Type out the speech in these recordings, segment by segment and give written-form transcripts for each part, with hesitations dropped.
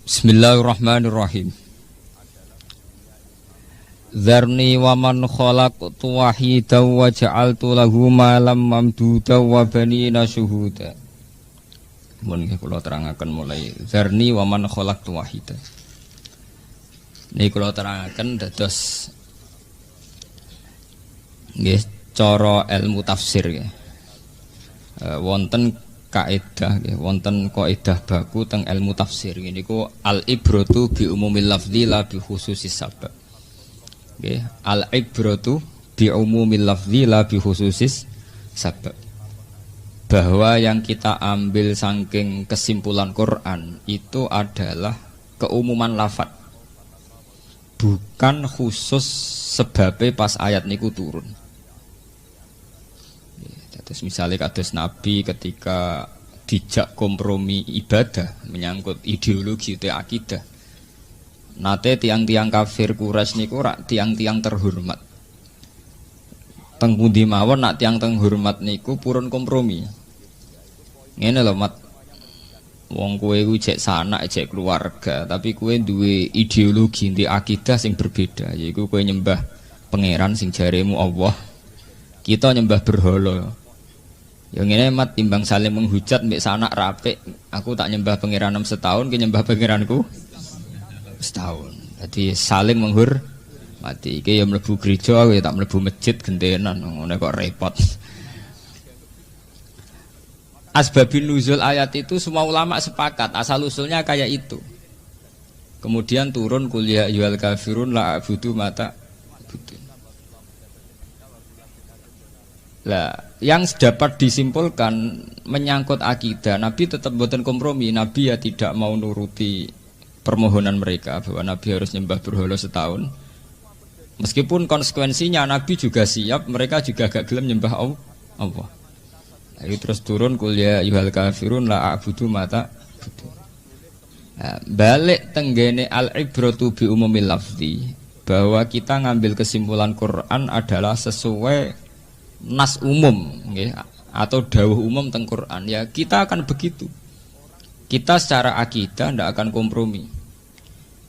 Bismillahirrahmanirrahim. Dzarni wa man khalaqtu wahidan wa ja'altu lahu malam mamduda wa banina syuhuda. Mun kula terangaken mulai dzarni wa man khalaqtu wahidan. Niki kula terangaken dados nggih cara ilmu tafsir nggih. Wonten kaidah nggih, wonten kaidah baku teng ilmu tafsir niku al ibratu bi umumil lafzi la bi khususis sabab. Nggih, al ibratu bi umumil lafzi la bi khususis sabab. Bahwa yang kita ambil saking kesimpulan Quran itu adalah keumuman lafaz. Bukan khusus sebabnya pas ayat niku turun. Terus misalnya kados Nabi ketika dijak kompromi ibadah menyangkut ideologi atau akidah, nate tiang-tiang kafir Quraisy niku rak tiang-tiang terhormat. Teng pundi mawon nak tiang terhormat niku purun kompromi. Ngene lho Mat. Wong kowe ku cek sanak cek keluarga, tapi kowe duwe ideologi di akidah sing berbeda, yaiku kowe nyembah pangeran sing jaremu Allah. Kita nyembah berhala. Yang ini Mat timbang saling menghujat mbek sanak rapik, aku tak nyembah pangeran 6 setahun, ki nyembah pangeranku setahun. Jadi saling menghormati. Iki ya mlebu gereja, ya tak mlebu masjid gentenan, ngono kok repot. Asbabun nuzul ayat itu semua ulama sepakat, asal usulnya kayak itu. Kemudian turun qul ya ayyuhal kafirun la a'budu mata budun. Lah, yang dapat disimpulkan menyangkut akidah, Nabi tetap buatan kompromi. Nabi ya tidak mau nuruti permohonan mereka bahwa Nabi harus nyembah berhala setahun. Meskipun konsekuensinya Nabi juga siap, mereka juga gak gelem nyembah Allah. Lalu terus turun qul ya ayyuhal kafirun la a'budu mata budun. Nah, balik tenggene al-ibratu bi umumil lafzi, bahwa kita ngambil kesimpulan Quran adalah sesuai nas umum nggih, atau dawuh umum teng Quran, ya kita akan begitu. Kita secara akidah ndak akan kompromi.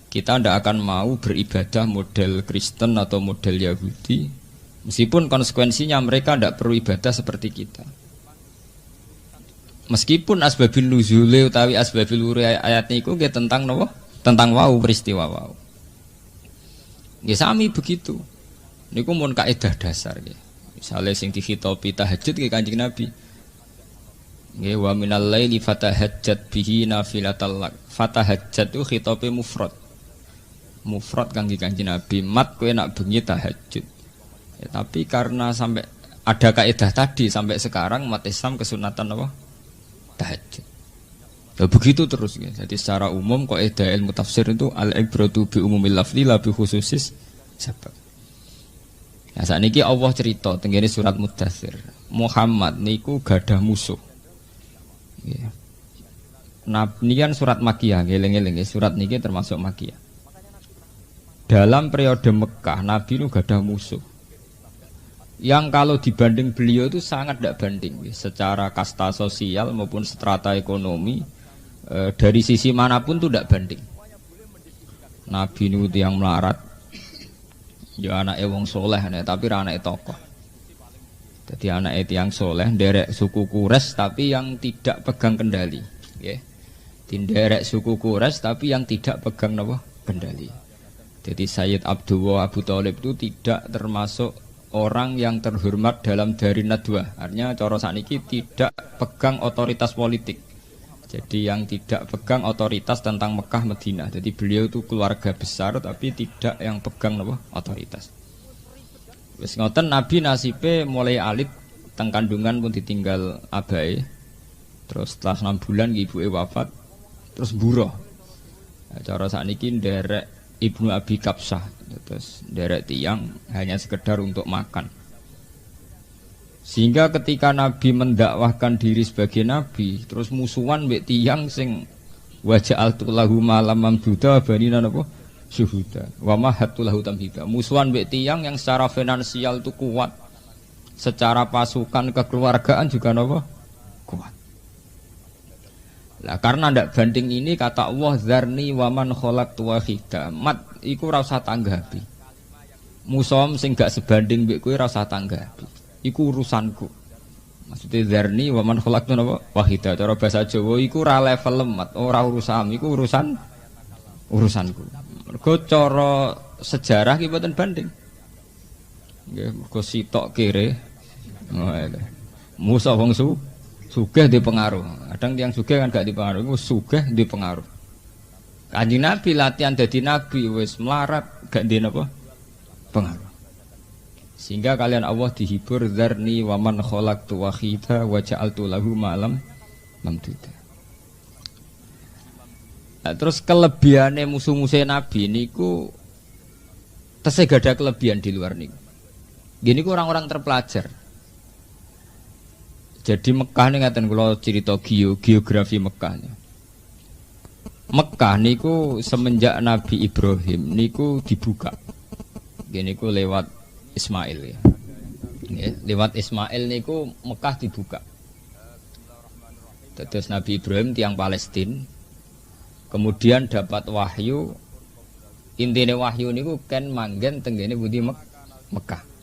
Kita ndak akan mau beribadah model Kristen atau model Yahudi, meskipun konsekuensinya mereka ndak perlu ibadah seperti kita. Meskipun asbabun nuzule utawi asbabul wurud ayat niku nggih tentang napa? Tentang wau peristiwa wau. Nggih sami begitu. Niku mun kaidah dasar nggih. Misalnya sing dikhitobi tahajud ke Kanjeng Nabi. Nggih wa minal laili fatahajjat bihi nafilatal lak. Fatahajjat itu khitobe mufrad. Mufrad kangge Kanjeng Nabi, mat kowe nak bengi tahajud. Ya, tapi karena sampai ada kaidah tadi sampai sekarang umat Islam kesunatan apa? Tahajud. Ya begitu terus ya. Jadi secara umum kaidah ilmu tafsir itu al-ibratu bi umumil lafzi la bi khususis sabab. Nah saat ini Allah cerita tenggene surat Muddatsir, Muhammad niku gadah musuh. Ya. Nah ini kan surat Makkiyah, ngeleng-ngeleng surat niki termasuk Makkiyah. Dalam periode Mekah Nabi itu gadah musuh. Yang kalau dibanding beliau itu sangat tidak banding, secara kasta sosial maupun strata ekonomi, dari sisi manapun itu tidak banding. Nabi itu yang melarat. Ya anake wong soleh tapi ra anake tokoh. Jadi anake tiyang soleh nderek suku Quraisy tapi yang tidak pegang kendali, nggih. Tinderek suku Quraisy tapi yang tidak pegang napa? Kendali. Jadi Sayyid Abdullah Abu Thalib itu tidak termasuk orang yang terhormat dalam dari Nadwa. Artinya cara sakniki tidak pegang otoritas politik. Jadi yang tidak pegang otoritas tentang Mekah Madinah. Jadi beliau itu keluarga besar tapi tidak yang pegang apa? Otoritas. Wis ngoten Nabi nasibe mulai alit teng kandungan pun ditinggal abahe. Terus setelah 6 bulan ibuke wafat, terus buruh. Nah, cara sakniki nderek Ibnu Abi Kapsah, terus nderek tiyang hanya sekedar untuk makan. Sehingga ketika Nabi mendakwahkan diri sebagai Nabi, terus musuhan mbek tiyang sing waja'altu lahu malam mamduda banina napa syuhuda wa mahattu lahu tamhida. Musuhan mbek tiyang yang secara finansial itu kuat, secara pasukan kekeluargaan juga napa kuat. Lah karena ndak banding ini kata Allah zarni waman khalaqtu wahida. Mat iku ora usah tanggapi. Musom sing gak sebanding mbek kowe ora usah tanggapi. Iku urusanku. Maksudnya zarni waman khalaqtu napa? Wahida. Cara bahasa Jawa iku ora level mat, ora urusan, iku urusanku. Mergo cara sejarah ki mboten banding. Nggih, mergo sitok kere. Musa wong sugih di pengaruh. Kadang tiang sugih kan gak dipengaruh, iku sugih di pengaruh. Kanjeng Nabi latihan dadi nabi wis melarat gak di napa? Pengaruh. Sehingga kalian Allah dihibur dzarni wa man khalaqtu wahida wa ja'altu lahu malam mamduda. Nah, terus kelebihane musuh-musuh Nabi niku tesih gada kelebihan di luar niku. Gini ku orang-orang terpelajar. Jadi Mekah ini ngaten kula cerita geografi Mekah. Mekah niku semenjak Nabi Ibrahim niku dibuka. Gini ku lewat Ismail ya. Lewat Ismail niku Mekah dibuka. Terus Nabi Ibrahim tiang Palestina. Kemudian dapat wahyu. Intine wahyu niku kan manggen tenggene budi Mekah.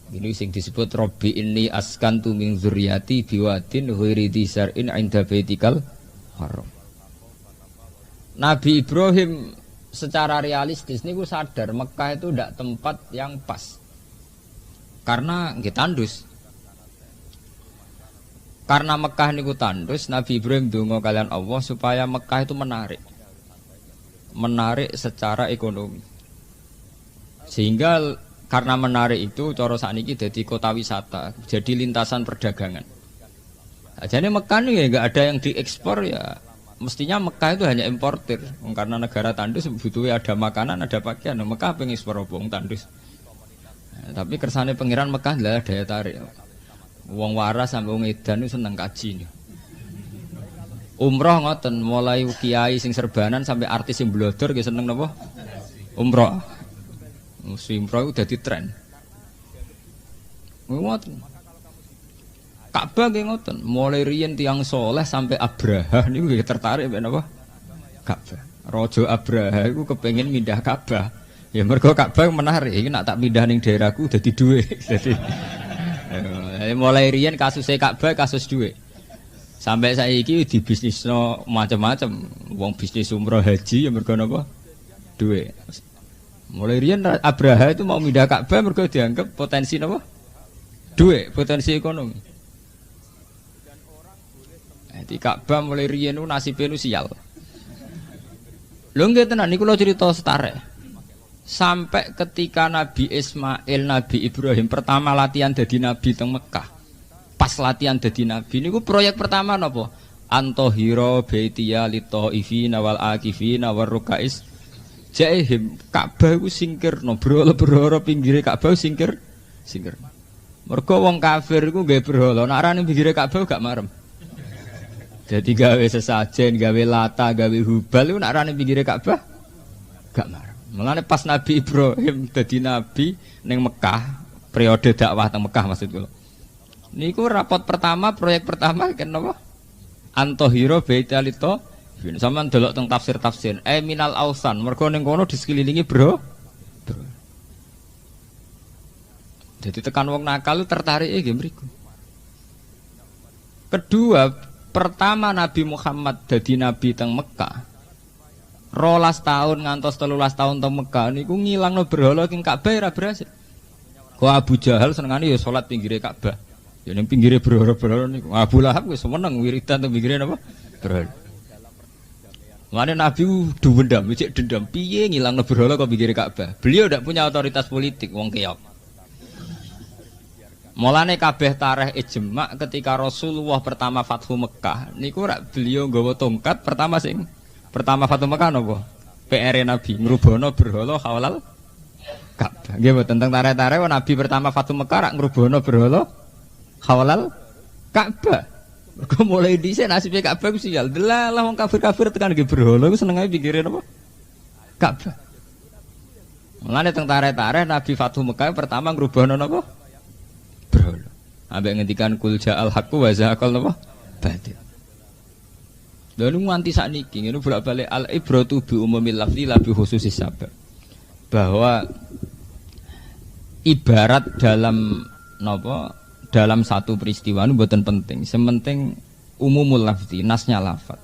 Ini sing disebut Robbi inni askantu min dzurriyyati biwadin ghairi dzar'in 'inda baitikal haram. Nabi Ibrahim secara realistis niku sadar Mekah itu tidak tempat yang pas. Karena nggih tandus. Karena Mekah niku tandus, Nabi Ibrahim donga kalian Allah supaya Mekah itu menarik. Menarik secara ekonomi. Sehingga karena menarik itu cara sakniki dadi kota wisata, jadi lintasan perdagangan. Jadi Mekah ini enggak ada yang diekspor ya. Mestinya Mekah itu hanya importir. Karena negara tandus butuhnya ada makanan, ada pakaian. Mekah pengen ekspor wong tandus. Nah, tapi kersane pengiran Mekah adalah daya tarik. Wong waras sampai wong edan itu seneng kaji. Umroh ngoten, mulai kiai sing serbanan sampai artis sing blodor ki seneng napa? Umroh. Muslim pro udah di tren. Ngoten. Ka'bah nggih ngoten, mulai riyen tiyang soleh sampai Abraha niku nggih tertarik mbek napa? Ka'bah. Raja Abraha iku kepengin mindah Ka'bah. Ya mergo Ka'bah menarik, iki nak tak pindah ning daerahku dadi dhuwit. Dadi mulai riyen kasusé Ka'bah kasus dhuwit. Sampai saiki dibisnisno macam-macam. Wong bisnis umroh haji ya mergo napa? Dhuwit. Mulai riyen Abraha itu mau pindah Ka'bah mergo dianggap potensi napa? Duit, potensi ekonomi. Di Ka'bah mulai riyen nu nasibe nu sial. Lho nggih tenan niku kula cerita setare. Sampai ketika Nabi Ismail, Nabi Ibrahim pertama latihan dadi nabi teng Mekah. Pas latihan dadi nabi niku proyek pertama napa? Antahira baitiya litaifina wal akifina war rukais. Jahim Ka'bah iku singkirno, berhala-berhala pinggire Ka'bah singkir. Mergo wong kafir iku nggih berhala, nek arane pinggire Ka'bah gak marem. Dadi gawe sesajen, gawe lata, gawe hubal iku nek arane pinggire Ka'bah gak marem. Mulane pas Nabi Ibrahim dadi nabi ning Mekah, periode dakwah teng Mekah maksud kula. Niku rapot pertama, proyek pertama kan napa? Antahira baitalito. Sampeyan delok teng tafsir-tafsir, minal ausan, mergo ning kono disekelilingi bro. Jadi tekan wong nakal tertarik nggih mriku. Kedua, pertama Nabi Muhammad dadi nabi teng Mekah. 12 tahun ngantos 13 tahun teng Mekah niku ngilangno berhala king Ka'bah ora berhasil. Kok Abu Jahal senengane ya salat pinggire Ka'bah. Ya ning pinggire berhala-berhala niku. Abu Lahab wis seneng wiridan teng pinggire napa? Berhala. Mana Nabi dendam, cek dendam. Piye ngilangno berhala kok pinggire Ka'bah? Beliau tidak punya otoritas politik, wong keok. Mulane kabeh tarikh ijma ketika Rasulullah pertama Fathu Mekah, niku rak beliau nggawa tongkat pertama Fathu Mekah napa? PR Nabi ngrubono berhala halal Ka'bah. Nggih mboten tentang tarikh-tarikh Nabi pertama Fathu Mekah rak ngrubono berhala halal Ka'bah. Kok mulai dhisik nasibe Ka'bah ku sial. Delalah wong kafir-kafir tekan nggih berhala ku seneng ae pikire napa? Ka'bah. Mulane teng tarikh-tarikh Nabi Fathu Mekah pertama ngrubono napa? Berhala. Ambek ngendikan kul ja'al haqqu wa zahaqal napa? Batil. Lha nu nganti sakniki ngene bolak-balik al-ibratu bi umumil lafzi la bi khususis sabab. Bahwa ibarat dalam napa dalam satu peristiwa itu mboten penting. Sementing umumul lafzi, nasnya lafaz.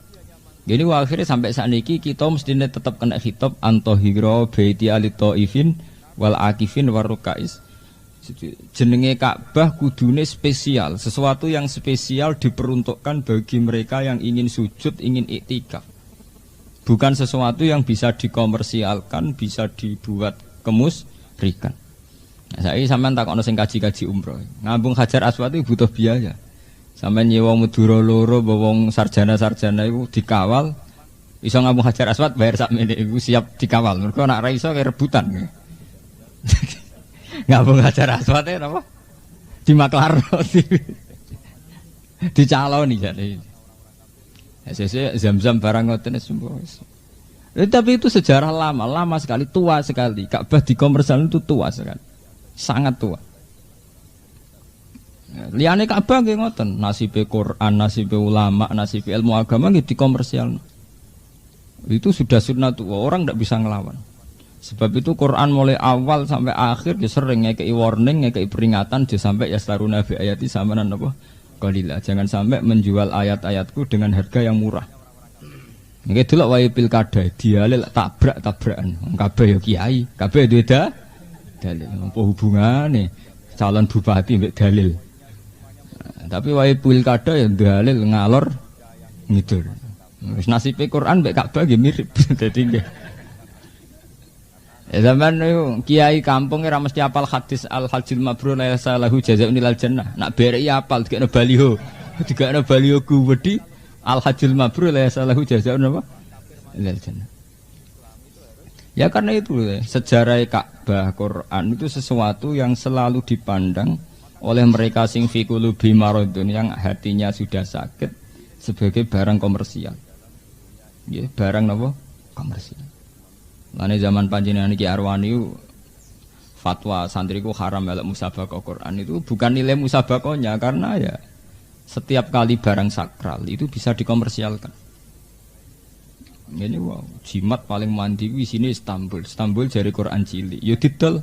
Jadi akhirnya sampai saat ini kita mestinya tetap kena khitab antohiro baiti alitaifin wal akifin warukais. Jenenge Ka'bah kudune spesial, sesuatu yang spesial diperuntukkan bagi mereka yang ingin sujud, ingin iktikaf. Bukan sesuatu yang bisa dikomersialkan, bisa dibuat kemusrikan. Nah, saya sampean takokno sing kaji-kaji umroh. Ngambung Hajar Aswad itu butuh biaya. Sampeyan nyewa Madura loro wong sarjana-sarjana iku dikawal iso ngambung Hajar Aswad bayar sakmene iku siap dikawal. Mergo nek ora iso kaya rebutan. Ngambung Hajar Aswad e napa? Dimaklarno dicaloni jane. Sese Zam-Zam barang ngoten semua. Tapi itu sejarah lama sekali, tua sekali. Ka'bah dikomersialkan itu tua sekali. Sangat tua. Liyane Ka'bah nggih ngoten, nasibe Quran, nasibe ulama, nasibe ilmu agama nggih dikomersialno. Itu sudah sunnatullah, orang tidak bisa ngelawan. Sebab itu Quran mulai awal sampai akhir dia sering ngekei warning, ngekei peringatan dia sampai yastaruna bi ayati samanan apa? Qalila. Jangan sampai menjual ayat-ayatku dengan harga yang murah. Nggih delok wae pilkada dialil tabrak-tabrakan. Kabeh ya kiai, kabeh duwe dalil. Apa hubungane calon bupati mbek dalil? Tapi wae pilkada ya dalil ngalor ngidul. Wis nasibe Quran mbek Ka'bah nggih mirip. Dadi nggih. Ya zaman kiai kampung ora mesti apal hadis al-hajjul mabrur la salahu jazaa'un ilal jannah. Nak bereki apal dikene baliho. Dikene baliho kuwedi al-hajjul mabrur la salahu jazaa'un apa? Ilal jannah. Ya karena itu sejarah Ka'bah Quran itu sesuatu yang selalu dipandang oleh mereka sing fi qulubi maradun yang hatinya sudah sakit sebagai barang komersial. Ya, barang apa? Komersial. Lane zaman panjenengan iki Arwani fatwa santriku haram melok musabaqah Quran itu bukan nilai musabaqahnya karena ya setiap kali barang sakral itu bisa dikomersialkan. Ini wow, jimat paling mandi di sini Istanbul. Istanbul jari Quran cilik. Yo didol.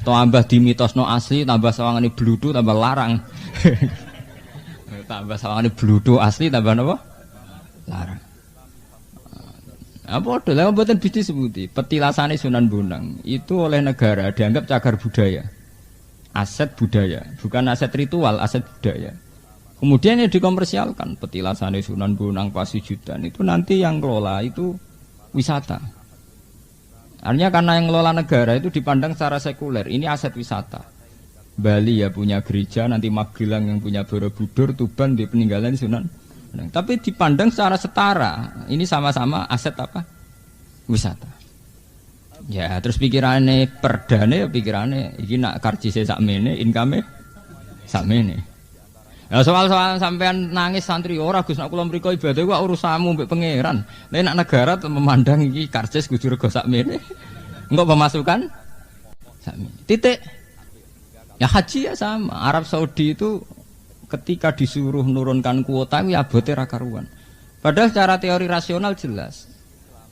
Tambah dimitosno asli, tambah sawangane bludhu, tambah larang. Tambah sawangane bludhu asli, tambah napa? Larang. Apa padha lha mboten bisa disebuti. Petilasane Sunan Bonang itu oleh negara dianggap cagar budaya. Aset budaya, bukan aset ritual, aset budaya. Kemudian yang dikomersialkan, petilasane Sunan Bonang Pasujudan itu nanti yang kelola itu wisata. Artinya karena yang kelola negara itu dipandang secara sekuler, ini aset wisata. Bali ya punya gereja, nanti Magelang yang punya Borobudur, Tuban di peninggalan Sunan. Tapi dipandang secara setara, ini sama-sama aset apa? Wisata. Ya, terus pikirannya perdane, pikirannya ini nak karcise sakmene, income sakmene. Ya soal-soal sampean nangis santri ora Gus nak kula mriko ibadah ku urusanmu mbek pangeran. Nek nak negara memandang iki karcis kudu rego sakmene. Engko pemasukan sakmene. Titik. Ya haji ya sama. Arab Saudi itu ketika disuruh menurunkan kuota itu abote ra karuan. Padahal secara teori rasional jelas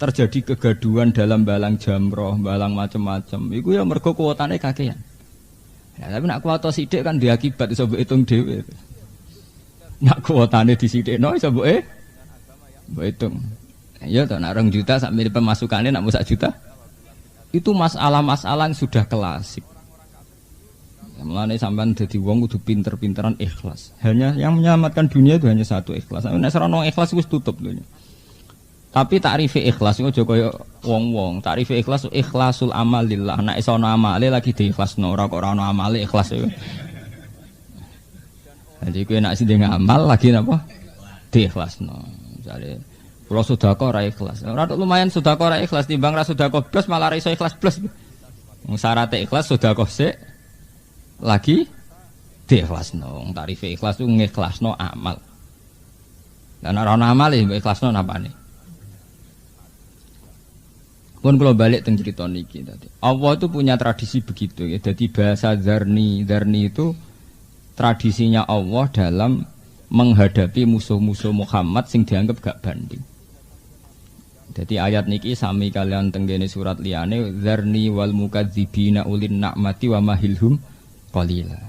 terjadi kegaduhan dalam balang jamroh, balang macam-macam. Iku ya mergo kuotane kakean. Ya, tapi nak kuota sithik kan diakibat iso mbok hitung dhewe. Nak kuotane disidhekno iso mbok hitung. Ya to nak 2 juta sak mirip pemasukane nak 1 juta. Itu masalah-masalah yang sudah klasik. Mulane sampean dadi wong kudu pinter-pinteran ikhlas. Hanya yang menyelamatkan dunia itu hanya satu ikhlas. Nek ora ono ikhlas wis tutup dunia. Tapi takrife ikhlas iku aja kaya wong-wong. Takrife ikhlas ikhlasul amal lillah. Nek iso ono amale lagi diikhlasno, ora kok ora ono amale ikhlas iku. Jadi kowe nek sing ngamal lagi napa? Diikhlasno. Misale kula sedekah ora ikhlas. Ora lumayan sedekah ora ikhlas timbang ra sedekah blas malah ra iso ikhlas blas. Wong syarat ikhlas sedekah sik lagi diikhlasno. Tarife ikhlas itu ngikhlasno amal. Dan ora ana amale mbok ikhlasno napane. Pun kalau balik teng cerita niki tadi. Allah itu punya tradisi begitu ya. Jadi bahasa dzarni itu tradisinya Allah dalam menghadapi musuh-musuh Muhammad sing dianggap gak banding. Jadi ayat niki sami kalian tenggene surat liyane dzarni wal mukadzibina ulin na'mati wa mahilhum qalila.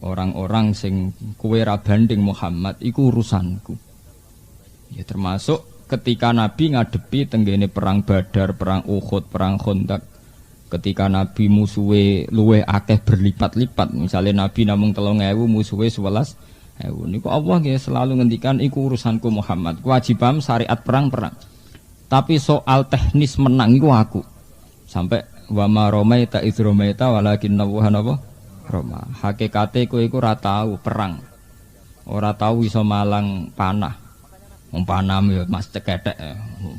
Orang-orang sing kowe ra banding Muhammad iku urusanku. Ya termasuk ketika Nabi ngadepi tenggene perang Badar, perang Uhud, perang Khandaq. Ketika Nabi musuhe luweh akeh berlipat-lipat, misalnya Nabi namung 3.000 musuhe 11.000. Niku Allah nggih selalu ngendikan iku urusanku Muhammad. Kewajiban syariat perang-perang. Tapi soal teknis menang itu aku. Sampai wa ma romaita idz romaita walakinna Allaha roma. Hakikate kowe iku ora tau perang. Ora tau iso malang panah. Wong panah ya Mas ceketek.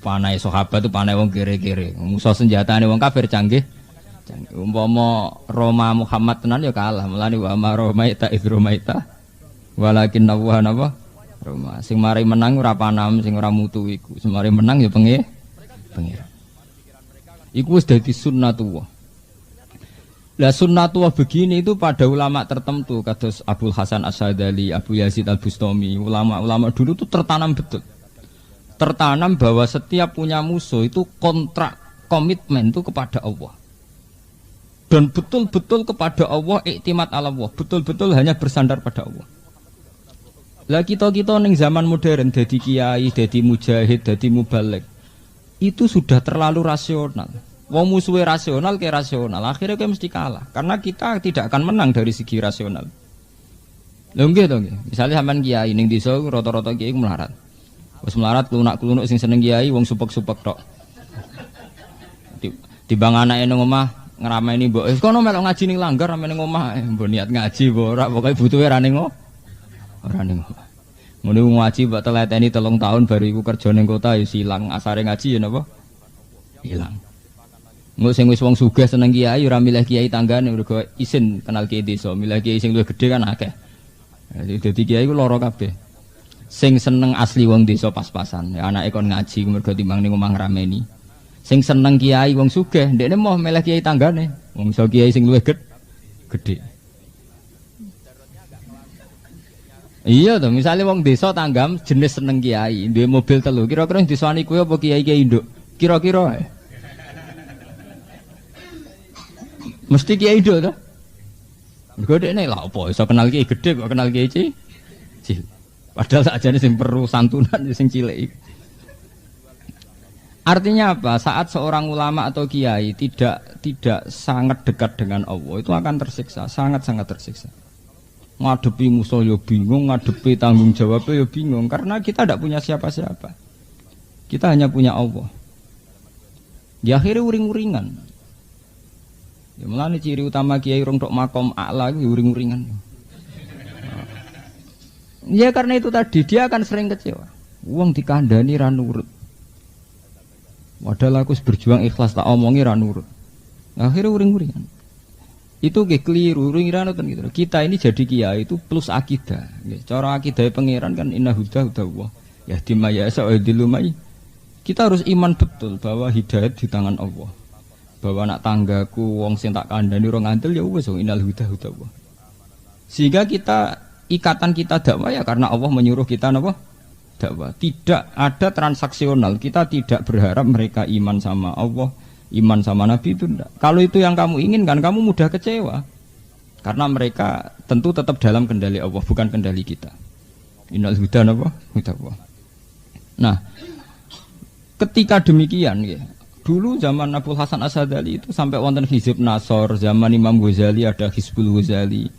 Panah sahabat itu panah wong kere-kere. Musuh senjatane wong kafir canggih. Umpama Roma Muhammad tenan ya kalah. Mulane wa ma romaita idz romaita walakinna Allaha Roma. Sing mari menang ora panam, sing ora mutu iku. Sing mari menang ya pengiran. Iku wis dadi sunnatullah. Lah sunnatullah begini itu pada ulama tertentu kados Abdul Hasan As-Sadali, Abu Yazid Al-Bustami, ulama-ulama dulu itu tertanam betul. Tertanam bahwa setiap punya musuh itu kontrak komitmen itu kepada Allah. Dan betul-betul kepada Allah, iktimat ala Allah, betul-betul hanya bersandar pada Allah. Lah kita ning zaman modern dadi kiai, dadi mujahid, dadi mubaligh itu sudah terlalu rasional. Wong musuhe rasional ke rasional, akhirnya kita mesti kalah karena kita tidak akan menang dari segi rasional. Lho nggih to nggih. Misale sampean kiai ning desa rata-rata kiai melarat. Wis melarat klunak-klunuk sing seneng kiai wong supek-supek tok. Timbang anake nang omah ngrameni mbok wis kono melok ngaji ning langgar sampe ning omah mbok niat ngaji mbok ora pokoke butuhe ra ning ora ning. Ngono ngaji mbok teleteni 3 tahun baru iku kerja ning kota ya silang asare ngaji ya napa? Hilang. Engko sing wis wong sugih seneng kiai ora milih kiai tanggane mergo isin kenal kiai desa, milih kiai sing luwih gedhe kan akeh. Dadi kiai ku lara kabeh. Sing seneng asli wong desa pas-pasan, ya anake kon ngaji mergo timbang ning omah ngrameni. Sing seneng kiai wong sugih, ndekne mau milih kiai tanggane, wong iso kiai sing luwih gedhe. Iya toh, misalnya wong desa tanggam jenis seneng kiai, duwe mobil 3, kira-kira diswani kowe apa kiai-kiai nduk? Kira-kira mesti kiai nduk toh. Mergo dekne lha apa iso kenal kiai gedhe kok kenal kiai cilik. Padahal sakjane sing perlu santunan sing cilik. Artinya apa? Saat seorang ulama atau kiai tidak sangat dekat dengan Allah, itu akan tersiksa, sangat-sangat tersiksa. Ngadepi musuh ya bingung, ngadepi tanggung jawabnya ya bingung karena kita tidak punya siapa-siapa. Kita hanya punya Allah. Ya akhirnya uring-uringan. Ya mulane ciri utama kiai rong tok makom a'la iki uring-uringan. Ya karena itu tadi dia akan sering kecewa. Wong dikandani ra nurut. Padahal aku berjuang ikhlas tak omongi ra nurut. Akhirnya uring-uringan. Itu nggih keliru, uring-uringan gitu. Kita ini jadi kiai itu plus akidah. Cara akidah pangeran kan inna huda Allah. Ya dimaya sa dilumai. Kita harus iman betul bahwa hidayat di tangan Allah. Bahwa anak tanggaku wong sing tak kandhani ora ngandel ya wis innal huda Allah. Sehingga kita ikatan kita dakwah ya karena Allah menyuruh kita napa? Dakwah. Tidak ada transaksional. Kita tidak berharap mereka iman sama Allah, iman sama Nabi itu enggak. Kalau itu yang kamu inginkan, kamu mudah kecewa. Karena mereka tentu tetap dalam kendali Allah, bukan kendali kita. Innal huda napa? Huda Allah. Nah, ketika demikian ya, dulu zaman Abdul Hasan As-Sadali itu sampai wonten Hizib Nasor, zaman Imam Ghazali ada Hizbul Ghazali,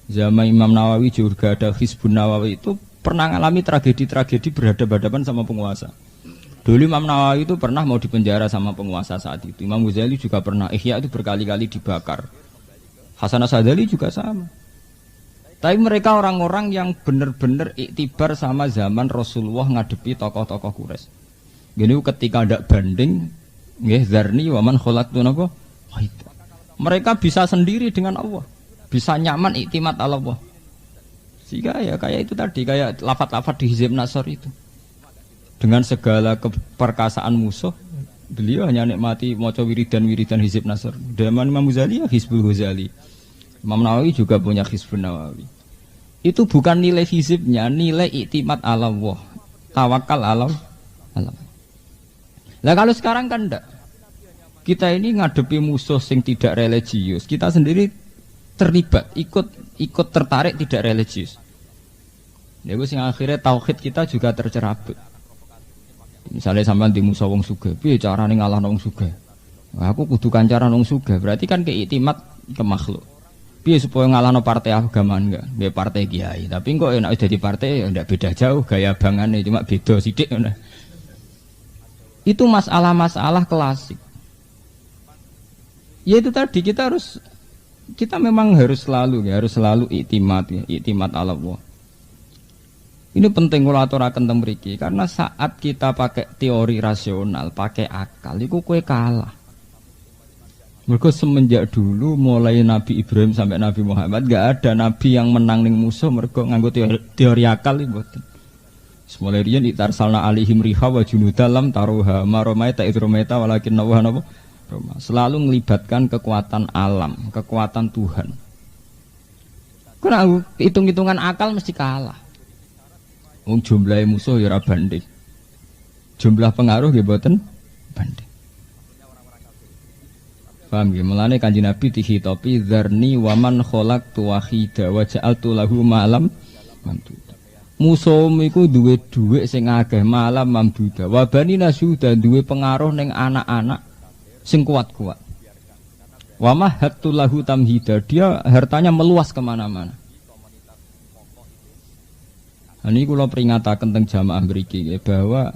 zaman Imam Nawawi juga ada Hizbun Nawawi, itu pernah mengalami tragedi-tragedi berhadapan-hadapan sama penguasa. Dulu Imam Nawawi itu pernah mau dipenjara sama penguasa saat itu. Imam Ghazali juga pernah, Ihya itu berkali-kali dibakar. Hasan As-Sadali juga sama. Tapi mereka orang-orang yang benar-benar iktibar sama zaman Rasulullah ngadepi tokoh-tokoh Quraisy. Gini ketika ada banding, nggih zarni wa man khalaqtu napa? Mereka bisa sendiri dengan Allah. Bisa nyaman iktimat Allah. Sehingga ya kayak itu tadi, kayak lafaz-lafaz di Hizib Nasr itu. Dengan segala keperkasaan musuh, beliau hanya nikmati maca wiridan Hizib Nasr. Zaman Imam Ghazali ya Hizbul Ghazali. Imam Nawawi juga punya Hizbun Nawawi. Itu bukan nilai hizibnya, nilai iktimat ala Allah, tawakal ala Allah. Lah kalau sekarang kan enggak. Kita ini ngadepi musuh sing tidak religius, kita sendiri terlibat, ikut tertarik tidak religius. Niku sing akhirnya tauhid kita juga tercerabut. Misalnya sampean di musuh wong sugih, piye carane ngalahno wong sugih? Nah, aku kudu kancaran wong sugih, berarti kan keiktimat ke makhluk. Piye supaya ngalahno partai agama enggak? Dia partai kiai, tapi kok enak jadi partai ya ndak beda jauh, gaya bangane cuma beda sithik ngono. Itu masalah-masalah klasik. Ya itu tadi kita memang harus selalu iktimat ala Allah. Ini penting kalau aturaken teng mriki karena saat kita pakai teori rasional, pakai akal, iku kowe kalah. Mergo semenjak dulu mulai Nabi Ibrahim sampai Nabi Muhammad gak ada nabi yang menang ning musuh mergo nganggo teori akal iki mboten. Semulai riyen itarsalna alihim riha wa junudalam taruha maromaita idromaita walakin nawah selalu melibatkan kekuatan alam, kekuatan Tuhan. Karena hitung-hitungan akal mesti kalah. Wong jumlahe musuh ya ora banding. Jumlah pengaruh nggih mboten banding. Paham nggih? Mulane Kanjeng Nabi dihitopi dzarni waman khalaqtu wahida wa ja'altu lahu malam mamduda. Musuhmu iku duwe dhuwit sing akeh malam mamduda. Wa bani nasuda duwe pengaruh ning anak-anak sing kuat-kuat. Wa mahattu lahu tamhida. Dia hartanya meluas kemana-mana. Ini kalau peringatakan tentang jamaah mriki ya, bahwa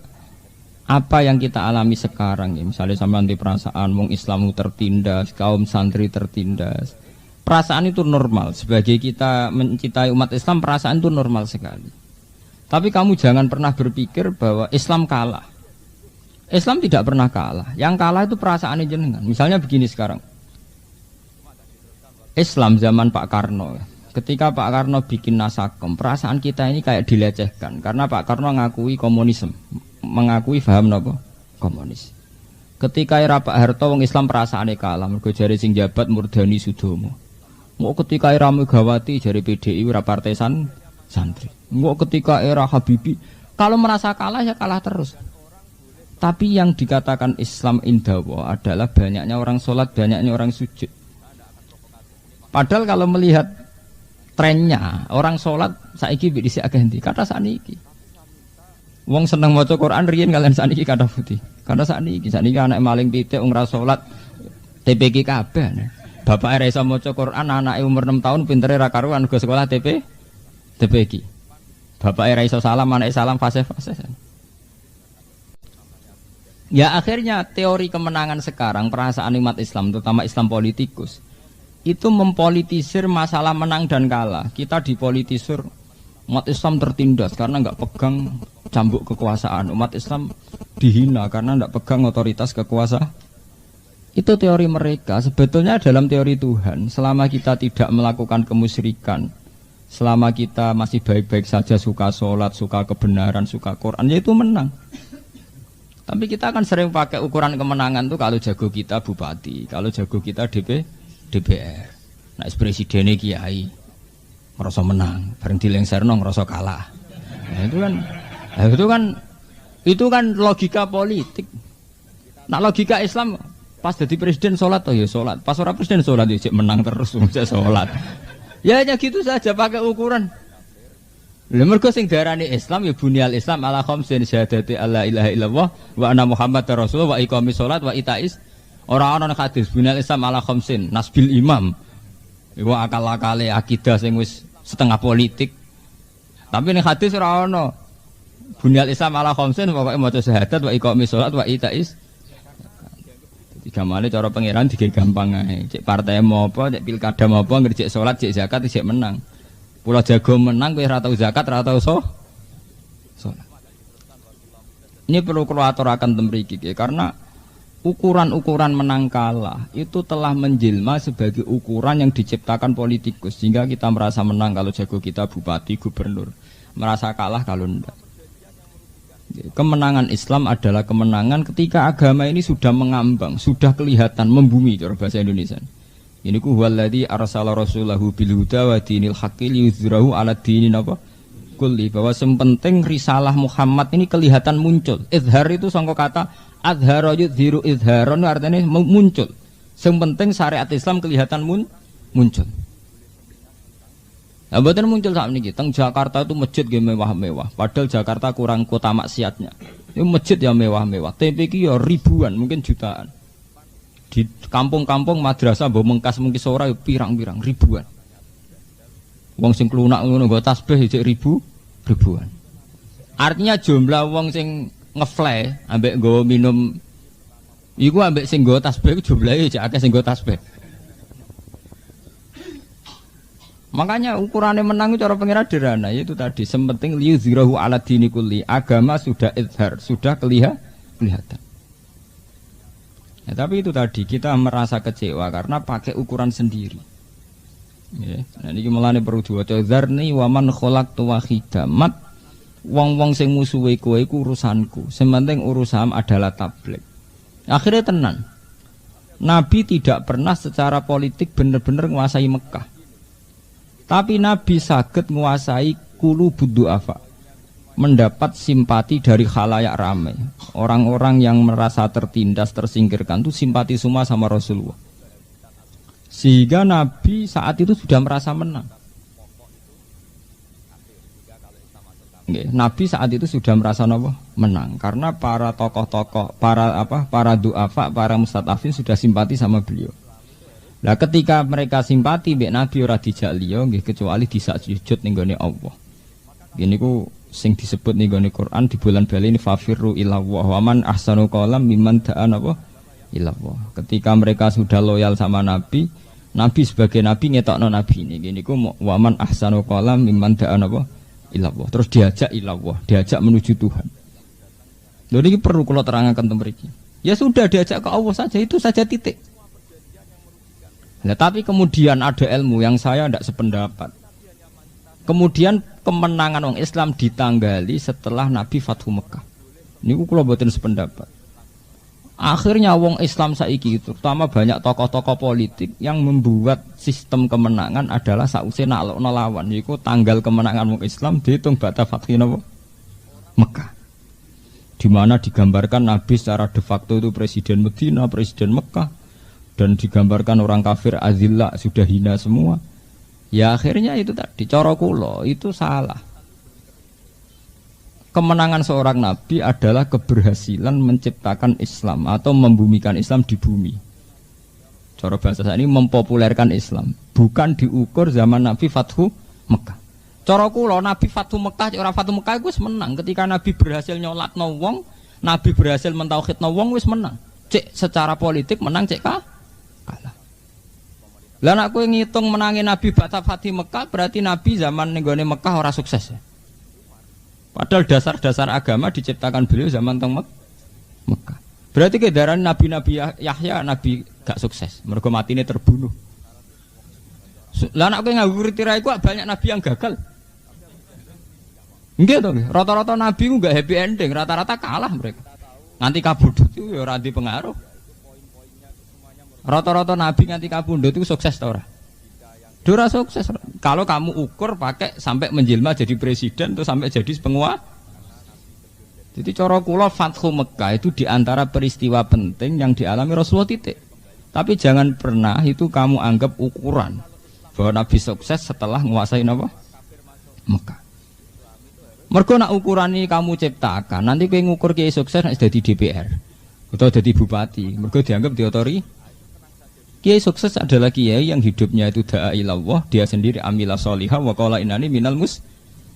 apa yang kita alami sekarang ya, misalnya sampean di perasaan wong Islamu tertindas, kaum santri tertindas. Perasaan itu normal. Sebagai kita mencintai umat Islam, perasaan itu normal sekali. Tapi kamu jangan pernah berpikir bahwa Islam kalah. Islam tidak pernah kalah. Yang kalah itu perasaan jenengan. Misalnya begini sekarang. Islam zaman Pak Karno ya. Ketika Pak Karno bikin Nasakom, perasaan kita ini kayak dilecehkan karena Pak Karno mengakui komunisme, mengakui paham napa? Komunis. Ketika era Pak Harto wong Islam perasaane kalah, mergo jare sing jabat Murdani Sudomo. Mau ketika era Megawati jare PDI ora partai santri. Mau ketika era Habibie, kalau merasa kalah ya kalah terus. Tapi yang dikatakan Islam indawa adalah banyaknya orang sholat, banyaknya orang sujud. Padahal kalau melihat trennya orang sholat saiki bisa ganti kata saniki. Wong seneng maca Quran riyen kalian saniki kata putih. Karena saniki anak maling pitik wong ra sholat TPQ kabeh. Bapak ra iso maca Quran, anake umur 6 tahun pintere ra karuan go sekolah TPQ. Bapak ra iso salam, anake salam fase-fase. Ya akhirnya teori kemenangan sekarang perasaan umat Islam terutama Islam politikus itu mempolitisir masalah menang dan kalah. Kita dipolitisir, umat Islam tertindas karena nggak pegang cambuk kekuasaan. Umat Islam dihina karena nggak pegang otoritas kekuasaan. Itu teori mereka. Sebetulnya dalam teori Tuhan, selama kita tidak melakukan kemusyrikan, selama kita masih baik-baik saja, suka sholat, suka kebenaran, suka Quran, ya itu menang. Tapi kita akan sering pakai ukuran kemenangan tuh kalau jago kita bupati, kalau jago kita DPR. Nah, presidennya kiai ngerasa menang, bareng dilengserno ngerasa kalah. Nah, itu kan logika politik. Nah, logika Islam pas jadi presiden sholat, oh ya sholat. Pas orang presiden sholat ya menang terus, saya sholat. Ya hanya gitu saja pakai ukuran. Mergo sing darani Islam ya bunyal Islam ala khamsin syahadati alla ilaha illallah wa anna muhammadar rasulullah wa iqamis shalat wa itais. Orang-orang hadis bunyal Islam ala khamsin nasbil imam. Iku akal-akale akidah sing wis setengah politik. Tapi ning hadis ora ono. Bunyal Islam ala khamsin pokoke maca syahadat wa iqamis shalat wa itais. Gamane cara pangeran dige gampang ae. Cek partai mau apa, cek pilkada mau apa, ngerjek salat, cek zakat, cek menang. Pulau jago menang, kowe ora tau zakat, ora tau salat. Ini perlu aturaken mriki karena ukuran-ukuran menang kalah itu telah menjelma sebagai ukuran yang diciptakan politikus sehingga kita merasa menang kalau jago kita bupati, gubernur, merasa kalah kalau enggak. Kemenangan Islam adalah kemenangan ketika agama ini sudah mengambang, sudah kelihatan membumi cara bahasa Indonesia. Ini ku huwallazi arsala rasulahu bil huda wa dinil haqqi liyudhhirahu 'ala dini napa kulli, bahwa sepenting risalah Muhammad ini kelihatan muncul. Izhar itu sangka kata adhara yudhiru izharon, artinya muncul. Sepenting syariat Islam kelihatan muncul. Nah, mboten muncul saat ini. Teng Jakarta itu masjid ge mewah-mewah. Padahal Jakarta kurang kota maksiatnya. Ini masjid ya mewah-mewah. Tempe iki ya ribuan, mungkin jutaan. Di kampung-kampung madrasah mbok mengkas mungkin sore pirang-pirang ribuan. Wong sing klunak ngono nggo tasbih jek ribuan. Artinya jumlah wong sing ngefly ambek nggo minum iku ambek sing nggo tasbih jumlahe jek akeh sing nggo tasbih. Makanya ukurannya menang cara pengira sederhana, yaitu tadi sementing liyuzhirahu 'ala dini kulli. Agama sudah izhar, sudah kelihatan. Ya, tapi itu tadi kita merasa kecewa karena pakai ukuran sendiri. Ya, nah ini mulane perlu diwaca dzarni wa man khalaqtu wahida. Mat wong-wong sing musuhe kowe iku urusanku. Sementing urusan adalah tabligh. Akhirnya tenan. Nabi tidak pernah secara politik benar-benar menguasai Mekah. Tapi Nabi saged menguasai qulubud du'afa. Mendapat simpati dari khalayak ramai. Orang-orang yang merasa tertindas, tersingkirkan itu simpati semua sama Rasulullah. Sehingga Nabi saat itu sudah merasa menang. Nabi saat itu sudah merasa menang karena para tokoh-tokoh, para du'afa, para mustadafin sudah simpati sama beliau. Nah, ketika mereka simpati mbek Nabi ora dijak liya nggih kecuali disak sujud ning gone Allah. Gini ku sing disebut ning gone Quran di bulan Bali ini fafirru ilallah wa man ahsanu qalam mimman da'a ilallah. Ketika mereka sudah loyal sama Nabi, Nabi sebagai Nabi ngetokno Nabi ini. Gini ku wa man ahsanu qalam mimman da'a ilallah. Terus diajak ilallah, diajak menuju Tuhan. Lho niki perlu kula terangaken teng mriki. Ya sudah diajak ke Allah saja, itu saja titik. Nah, tapi kemudian ada ilmu yang saya tidak sependapat. Kemudian kemenangan orang Islam ditanggali setelah Nabi Fathu Mekah. Ini kula mboten sependapat. Akhirnya wong Islam saiki itu, terutama banyak tokoh-tokoh politik yang membuat sistem kemenangan adalah sausé nalokno lawan. Iku tanggal kemenangan wong Islam dihitung ba'da fathi Mekah. Di mana digambarkan Nabi secara de facto itu presiden Medina, presiden Mekah. Dan digambarkan orang kafir azillah sudah hina semua. Ya akhirnya itu tadi cara kula itu salah. Kemenangan seorang nabi adalah keberhasilan menciptakan Islam atau membumikan Islam di bumi. Cara bahasa saya ini mempopulerkan Islam, bukan diukur zaman Nabi Fathu Mekah. Cara kula Nabi Fathu Mekah ora Fathu Mekah wis menang ketika Nabi berhasil nyolatno wong, Nabi berhasil mentauhidno wong wis menang. Cek secara politik menang cek kalah. Lah nek kowe ngitung menangi Nabi ba'da Fathu Mekah berarti Nabi zaman ning gone Mekah ora sukses ya. Padahal dasar-dasar agama diciptakan beliau zaman teng Mekah. Berarti kedaran Nabi-Nabi Yahya Nabi gak sukses, mergo matine terbunuh. Lah nek kowe nganggo kriteria iku banyak Nabi yang gagal. Nggih to, rata-rata Nabi ku gak happy ending, rata-rata kalah mereka. Nganti kabudut itu ya ora dipengaruh. Rata-rata Nabi nganti kabundut itu sukses ta ora? Ora sukses. Kalau kamu ukur pakai sampai menjelma jadi presiden atau sampai jadi penguasa. Jadi cara kula Fathu Mekah itu diantara peristiwa penting yang dialami Rasulullah titik. Tapi jangan pernah itu kamu anggap ukuran bahwa Nabi sukses setelah menguasai apa? Mekah. Mergo nak ukuran ini kamu ciptakan, nanti kowe ngukur kiai sukses nek dadi DPR atau dadi bupati, mergo dianggap diotori. Kiai sukses adalah kiai yang hidupnya itu da'a ilallah, dia sendiri amila sholihah wa qala innani minal mus.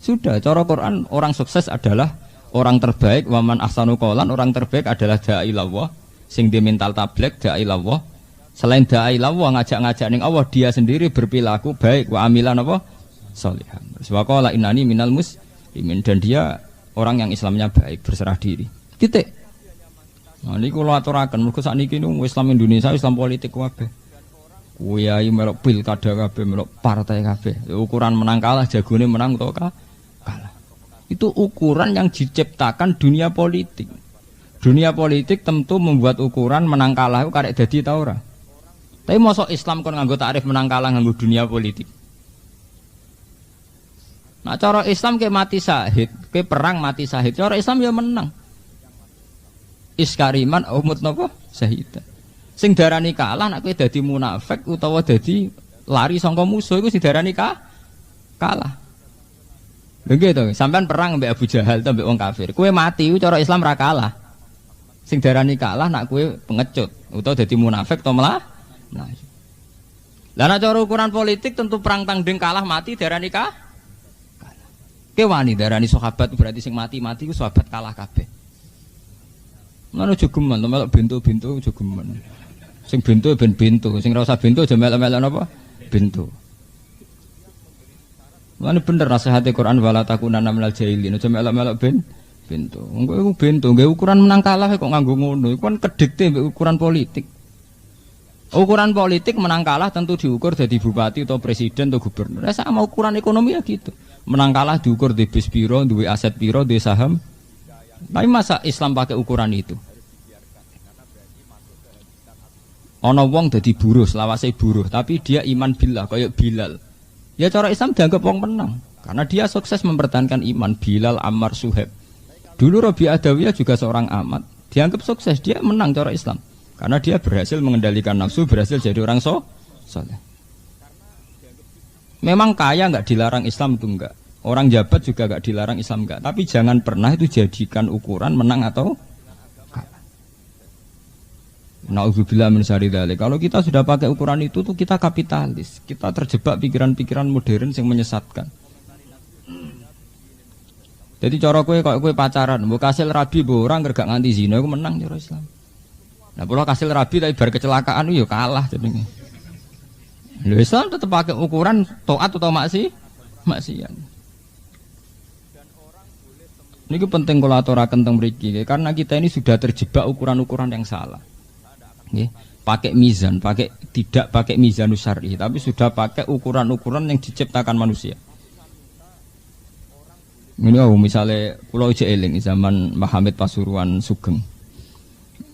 Sudah, cara Quran orang sukses adalah orang terbaik, wa man ahsanu qolan, orang terbaik adalah da'a ilallah, sing di mental tabligh da'a ilallah. Selain da'a ilallah ngajak-ngajak ning Allah, dia sendiri berperilaku baik wa amilan apa? Sholihah. Wa qala innani minal muslimin, dan dia orang yang Islamnya baik, berserah diri. Titik. Nah, ini kalau aturakan, mereka saat ini Islam Indonesia, Islam politik kabeh. Kuyai melok pilkada kabeh, melok partai kabeh. Ukuran menang kalah, jagone menang atau kalah. Itu ukuran yang diciptakan dunia politik. Dunia politik tentu membuat ukuran menang kalah itu karek dadi ta ora. Tapi mosok Islam kon nganggo takrif menang kalah nganggo dunia politik. Nah cara Islam ke mati syahid, ke perang mati syahid. Cara Islam ya menang. Iskariman umut napa syahidah. Sing darani kalah nek kowe dadi munafik utawa dadi lari saka musuh iku sing darani kalah. Lha nggih to, sampean perang mbek Abu Jahal to mbek wong kafir. Kowe mati iku cara Islam ra kalah. Sing darani kalah nek kowe pengecut utawa dadi munafik to malah. Nah. Lah nek cara ukuran politik tentu perang tanding kalah mati darani kalah. Kowe wani darani sahabat berarti sing mati-mati ku sahabat kalah kabeh. Ngono jogeman to melok bento-bento jogeman. Sing bento ben bento, sing ora usah bento aja melok-melok napa? Bento. Lan bener nasihate Quran wala takunanna minal jahilin, aja melok-melok bento. Engko iku bento, nggih ukuran menang kalah kok nganggo ngono. Iku kan kedhikte mbek ukuran politik. Ukuran politik menang kalah tentu diukur jadi bupati atau presiden atau gubernur. Nah, sama ukuran ekonomi ya gitu. Menang kalah diukur di bis piro, duwe aset piro, duwe saham. Tapi masa Islam pakai ukuran itu? Ana wong dadi buruh, selawase buruh, tapi dia iman billah kayak Bilal. Ya cara Islam dianggap wong menang karena dia sukses mempertahankan iman. Bilal, Ammar, Suhaib. Dulu Rabi Adawiyah juga seorang amat, dianggap sukses, dia menang cara Islam karena dia berhasil mengendalikan nafsu, berhasil jadi orang soleh. Memang kaya enggak dilarang Islam itu enggak. Orang jabat juga enggak dilarang Islam enggak, tapi jangan pernah itu jadikan ukuran menang atau Nauzubillah min syarri dzalik. Kalau kita sudah pakai ukuran itu tuh kita kapitalis. Kita terjebak pikiran-pikiran modern yang menyesatkan. Jadi cara kowe kok kowe pacaran, mbok kasil rabi mbok ora gak nganti zina iku menang cara Islam. Nah, kalau kasil rabi tapi bar kecelakaan yo kalah jenenge. Lho Islam tetap pakai ukuran taat atau maksiat. Ini penting kalau aturaken teng mriki karena kita ini sudah terjebak ukuran-ukuran yang salah. Pakai mizan, tidak pakai mizan syar'i, tapi sudah pakai ukuran-ukuran yang diciptakan manusia. Ini misalnya Pulau Jeeling zaman Muhammad Pasuruan Sugeng.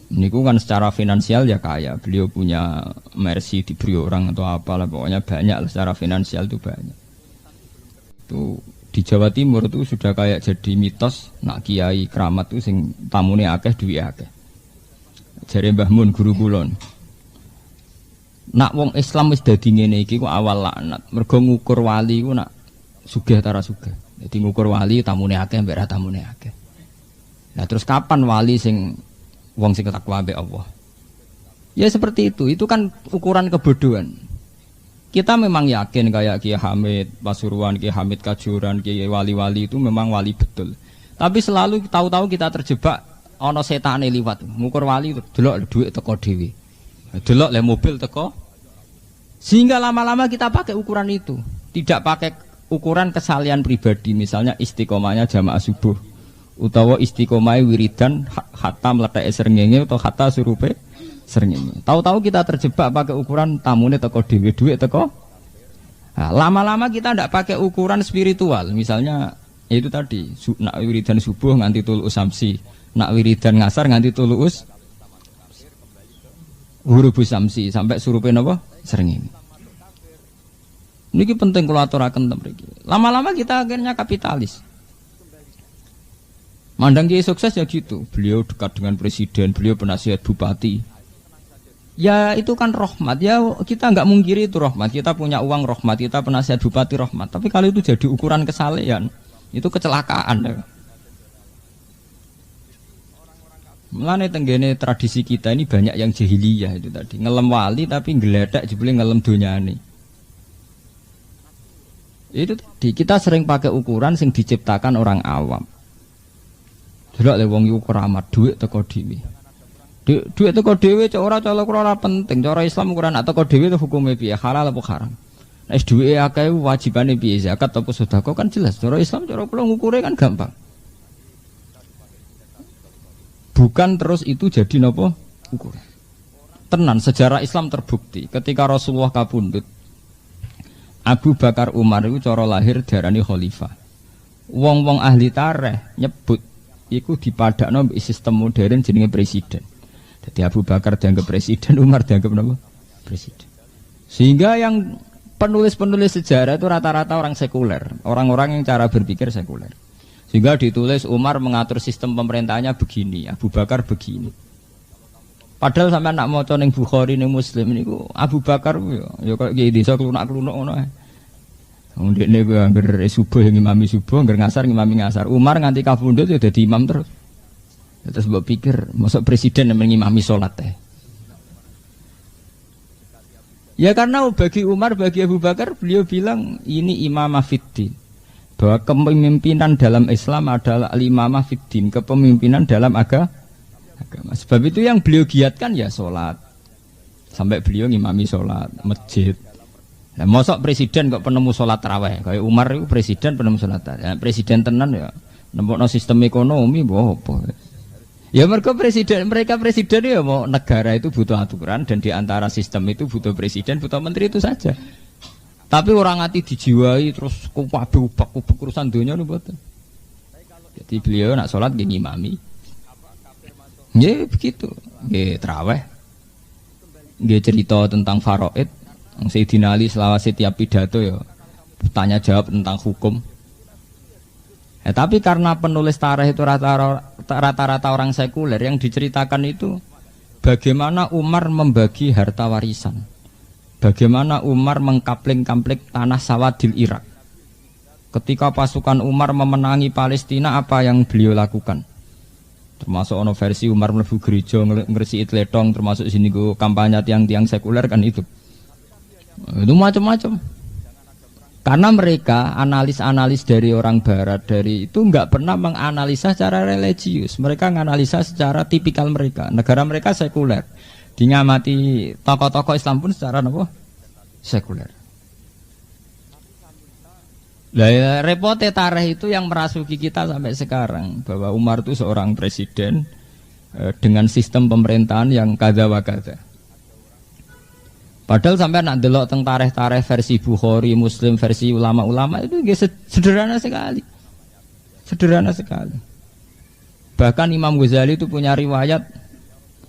Ini kan secara finansial ya kaya, beliau punya Mercy diberi orang atau apalah, pokoknya banyak lah, secara finansial itu banyak. Itu di Jawa Timur itu sudah kayak jadi mitos, nak kiai keramat itu sing tamune akeh duwe akeh. Jare Mbah Mun guru kula. Nak wong Islam wis dadi ngene iki ku awal laknat. Mergo ngukur wali ku nak sugih ta ora sugih. Dadi ngukur wali tamune akeh mbek ra tamune akeh. Nah terus kapan wali sing wong sing takwa mbek Allah? Ya seperti itu. Itu kan ukuran kebodohan. Kita memang yakin kayak Kiai Hamid Pasuruan, Kiai Hamid Kajuran, Kiai wali-wali itu memang wali betul. Tapi selalu tahu-tahu kita terjebak ana setane liwat ngukur wali delok dhuwit teko dhewe. Delok le mobil teko. Sehingga lama-lama kita pakai ukuran itu, tidak pakai ukuran kesalian pribadi, misalnya istiqomahnya jamaah subuh utawa istiqomah wiridan hatta mletheke srengenge atau hatta surupe srengenge. Tahu-tahu kita terjebak pakai ukuran tamune teko dhewe dhuwit teko. Nah, lama-lama kita tidak pakai ukuran spiritual, misalnya itu tadi nak wiridan subuh nganti tulu samsi. Nak wiridan ngasar nganti tuluus huruf samsi sampai surupe napa srengenge. Niki penting kula aturaken ten mriki. Lama-lama kita akhirnya kapitalis. Mandang kiai sukses ya gitu. Beliau dekat dengan presiden, beliau penasihat bupati. Ya itu kan rahmat. Ya kita enggak mungkiri itu rahmat. Kita punya uang rahmat, kita penasihat bupati rahmat. Tapi kalau itu jadi ukuran kesalehan, itu kecelakaan. Ya. Mulane tenggene tradisi kita ini banyak yang jahiliyah itu tadi. Ngelem wali tapi ngeledak jebule ngelem donyane. Itu tadi kita sering pakai ukuran sing diciptakan orang awam. Delok le wong iku keramat dhuwit teko dhewe. Dhuwit teko dhewe cek ora colok ora penting. Cara Islam ukuran nak teko dhewe itu hukume piye? Halal apa haram? Nek dhuwite akeh wajibane piye? Zakat apa sedekah kan jelas. Cara Islam cara kula ngukure kan gampang. Bukan terus itu jadi nopo ukuran. Tenan sejarah Islam terbukti ketika Rasulullah kapundhut. Abu Bakar Umar itu cara lahir diarani khalifah. Wong-wong ahli tarikh nyebut iku dipadakno mbek sistem modern jenenge presiden. Jadi Abu Bakar dianggap presiden, Umar dianggap nopo presiden. Sehingga yang penulis-penulis sejarah itu rata-rata orang sekuler, orang-orang yang cara berpikir sekuler. Sehingga ditulis Umar mengatur sistem pemerintahannya begini, Abu Bakar begini. Padahal sampai nak maca ning Bukhari ning Muslim niku Abu Bakar ya kok iki desa klunak-klunuk ngono ae. Wong dekne ku anggere subuh ngimami subuh, anggere ngasar ngimami ngasar. Umar nganti kapundhut ya dadi imam terus. Terus mbok pikir, mosok presiden yang ngimami salat teh. Ya karena bagi Umar, bagi Abu Bakar beliau bilang ini imamah fiddin. Bahwa kepemimpinan dalam Islam adalah imamah fiddin, kepemimpinan dalam agama. Sebab itu yang beliau giatkan ya salat. Sampai beliau ngimami salat masjid. Nah, mosok presiden kok penemu sholat tarawih, kayak Umar itu presiden penemu sholat tarawih. Ya, presiden tenan ya, nembokno sistem ekonomi, apa? Ya mereka presiden ya mau negara itu butuh aturan dan diantara sistem itu butuh presiden, butuh menteri itu saja. Tapi orang hati dijiwai terus kubak urusan dunia nih buat. Jadi beliau nak sholat gini imami. Ya begitu, ya tarawih, dia cerita tentang faraid. Sayyidina Ali selawase tiap pidato ya tanya jawab tentang hukum. Tapi karena penulis tarikh itu rata-rata orang sekuler, yang diceritakan itu bagaimana Umar membagi harta warisan, bagaimana Umar mengkapling-kapling tanah sawah di Irak. Ketika pasukan Umar memenangi Palestina, apa yang beliau lakukan? Termasuk ono versi Umar mlebu gereja ngresiki tletong, termasuk sini go kampanye tiang-tiang sekuler kan itu. Itu macam-macam. Karena mereka analis-analis dari orang barat dari itu enggak pernah menganalisa secara religius. Mereka menganalisa secara tipikal mereka. Negara mereka sekuler. Dingamati tokoh-tokoh Islam pun secara apa? Sekuler. Lah ya, repotnya tarikh itu yang merasuki kita sampai sekarang bahwa Umar itu seorang presiden dengan sistem pemerintahan yang kada wa kada. Padahal sampai nak delok teng tarikh-tarikh versi Bukhari, Muslim, versi ulama-ulama itu sederhana sekali. Sederhana sekali. Bahkan Imam Ghazali itu punya riwayat,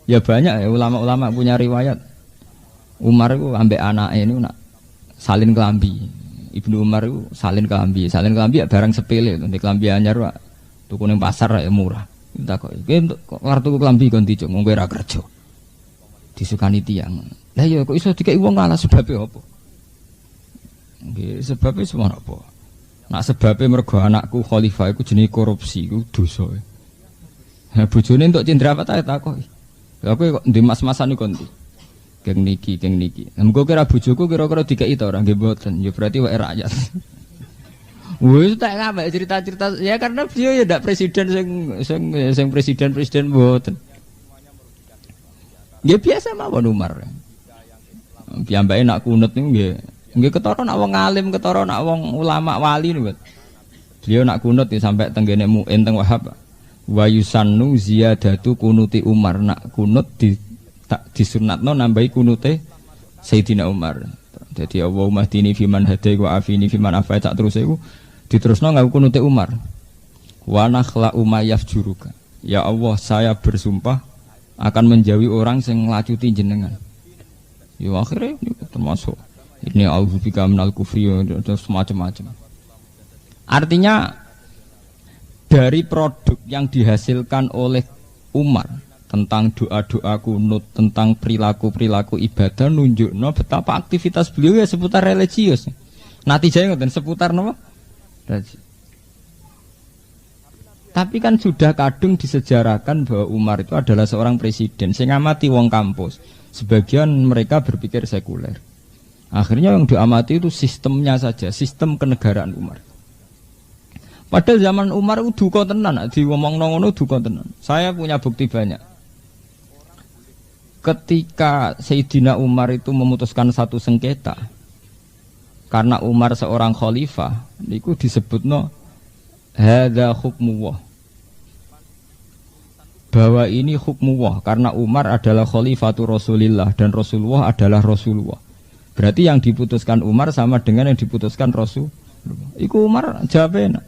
ya banyak ya ulama-ulama punya riwayat. Umar itu ambek anaknya ini nak salin kelambi. Ibnu Umar itu salin kelambi ya barang sepele, nanti kelambi anyar Pak. Tuku ning pasar ya murah. Tak kok iki kartu kelambi kon dicuk nggo ora kerja. Disukani tiang. Lah ya kok iso dikeki wong ngalah sebabe apa? Nggih, sebabe semana apa? Nak sebabe mergo anakku khalifah iku jenenge korupsi, iku dosa. Ha bojone entuk cindra apa ta takoki. Lah kowe kok ndek mas-masan iku ndi? Geng niki. Muga kira bojoku kira-kira dikeki ta ora? Nggih mboten. Ya berarti wae rakyat. Wis tak ngambek cerita-cerita ya karena beliau ya ndak presiden sing presiden mboten. Nggih biasa mawon Umar. Piyambake nak kunut niku nggih ketara nak wong alim, ketara nak wong ulama wali niku. Beliau nak kunut ya sampai tenggene muin teng Wahab. Wa yusannu ziyadatu kunuti Umar, nak kunut disunatno nambahi kunute Sayyidina Umar. Jadi Allahumma hdini fiman hadai wa afini fiman afai tak terus iku diterusno nganggo kunute Umar. Wa nakhla umayyaf juruka. Ya Allah, saya bersumpah akan menjauhi orang yang nglacuti jenengan. Ya akhirnya ini termasuk ini auzubillahi minal kufri dan semacam-macam. Artinya dari produk yang dihasilkan oleh Umar tentang doa-doa kunut, tentang perilaku-perilaku ibadah nunjukno betapa aktivitas beliau ya seputar religius. Natijanya ngoten seputar napa? Tapi kan sudah kadung disejarahkan bahwa Umar itu adalah seorang presiden sing ngamati wong kampus. Sebagian mereka berpikir sekuler. Akhirnya yang diamati itu sistemnya saja, sistem kenegaraan Umar. Padahal zaman Umar itu duka tenan, diomongno ngono duka tenan. Saya punya bukti banyak. Ketika Sayyidina Umar itu memutuskan satu sengketa, karena Umar seorang khalifah, itu disebutno hadza hukmuwah. Bahwa ini hukmuwah karena Umar adalah khalifatul Rasulillah dan Rasulullah adalah Rasulullah. Berarti yang diputuskan Umar sama dengan yang diputuskan Rasulullah. Iku Umar jawabnya.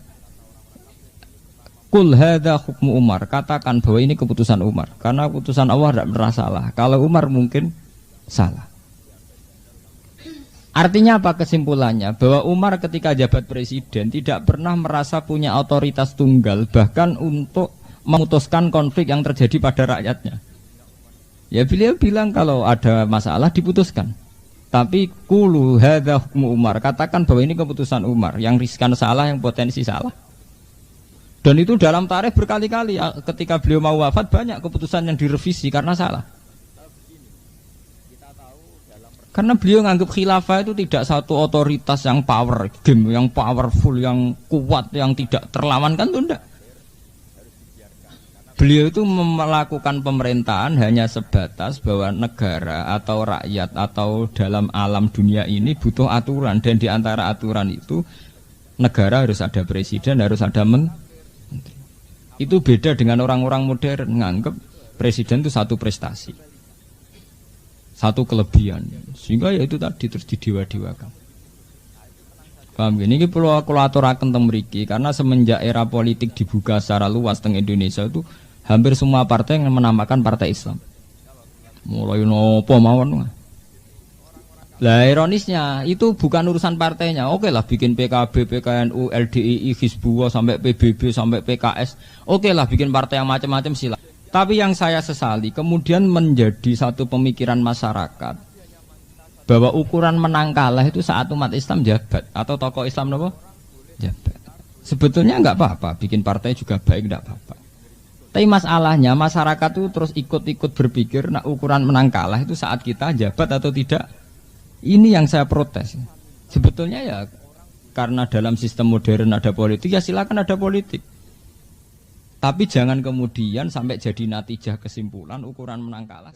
Kul hadza hukmu Umar. Katakan bahwa ini keputusan Umar. Karena keputusan Allah tidak pernah salah. Kalau Umar mungkin salah. Artinya apa kesimpulannya? Bahwa Umar ketika jabat presiden tidak pernah merasa punya otoritas tunggal bahkan untuk memutuskan konflik yang terjadi pada rakyatnya. Ya beliau bilang kalau ada masalah diputuskan. Tapi kulu hadza hukmu Umar, katakan bahwa ini keputusan Umar, yang riskan salah, yang potensi salah. Dan itu dalam tarikh berkali-kali ketika beliau mau wafat banyak keputusan yang direvisi karena salah. Karena beliau menganggap khilafah itu tidak satu otoritas yang power game, yang powerful, yang kuat, yang tidak terlawan, kan itu enggak. Beliau itu melakukan pemerintahan hanya sebatas bahwa negara atau rakyat atau dalam alam dunia ini butuh aturan, dan di antara aturan itu negara harus ada presiden, harus ada menteri. Itu beda dengan orang-orang modern menganggap presiden itu satu prestasi, satu kelebihan, sehingga ya itu tadi terus didewa-dewakan. Paham gini? Ini perlu aku aturaken teng mriki karena semenjak era politik dibuka secara luas teng Indonesia itu hampir semua partai yang menamakan partai Islam. Mulai nopo mawon. Lah ironisnya itu bukan urusan partainya. Oke lah bikin PKB, PKNU, LDII, Hizbullah sampai PBB sampai PKS. Oke lah bikin partai yang macam-macam silakan. Tapi yang saya sesali kemudian menjadi satu pemikiran masyarakat bahwa ukuran menang kalah itu saat umat Islam jabat atau tokoh Islam apa? Jabat. Sebetulnya enggak apa-apa, bikin partai juga baik, enggak apa-apa. Tapi masalahnya masyarakat itu terus ikut-ikut berpikir nah ukuran menang kalah itu saat kita jabat atau tidak. Ini yang saya protes. Sebetulnya ya karena dalam sistem modern ada politik, ya silakan ada politik. Tapi jangan kemudian sampai jadi natijah kesimpulan ukuran menang kalah.